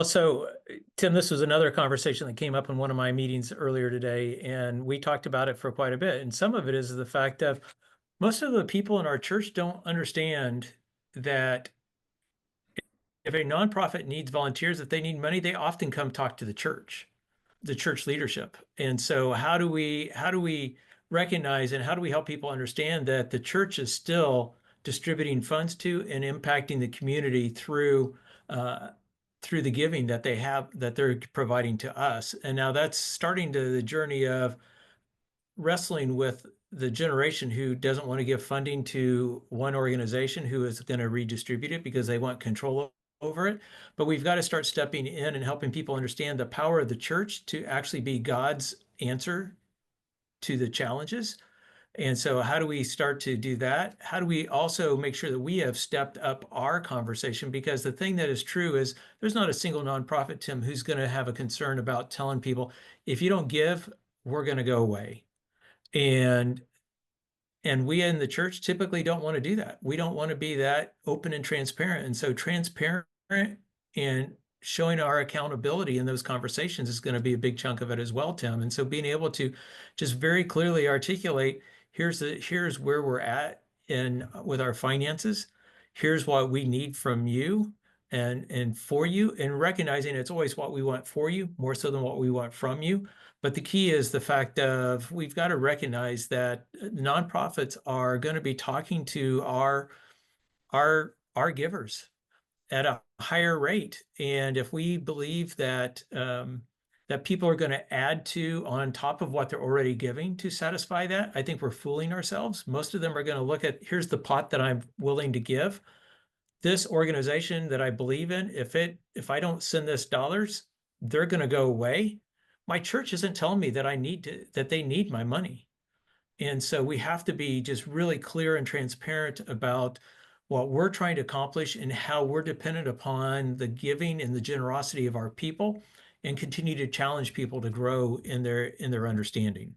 So, Tim, this was another conversation that came up in one of my meetings earlier today, and we talked about it for quite a bit. And some of it is the fact of most of the people in our church don't understand that if a nonprofit needs volunteers, if they need money, they often come talk to the church leadership. And so how do we recognize and how do we help people understand that the church is still distributing funds to and impacting the community uh, through the giving that they have that they're providing to us. And now that's starting to the journey of wrestling with the generation who doesn't want to give funding to one organization who is going to redistribute it because they want control over it. But we've got to start stepping in and helping people understand the power of the church to actually be God's answer to the challenges. And so, how do we start to do that? How do we also make sure that we have stepped up our conversation? Because the thing that is true is there's not a single nonprofit, Tim, who's going to have a concern about telling people, if you don't give, we're going to go away. And we in the church typically don't want to do that. We don't want to be that open and transparent. And so transparent and showing our accountability in those conversations is going to be a big chunk of it as well, Tim. And so being able to just very clearly articulate, here's where we're at in with our finances. Here's what we need from you and for you, and recognizing it's always what we want for you more so than what we want from you. But the key is the fact of we've got to recognize that nonprofits are going to be talking to our givers at a higher rate. And if we believe that that people are going to add to on top of what they're already giving to satisfy that, I think we're fooling ourselves. Most of them are going to look at, here's the pot that I'm willing to give. This organization that I believe in, if I don't send this dollars, they're going to go away. My church isn't telling me that that they need my money. And so we have to be just really clear and transparent about what we're trying to accomplish and how we're dependent upon the giving and the generosity of our people and continue to challenge people to grow in their understanding.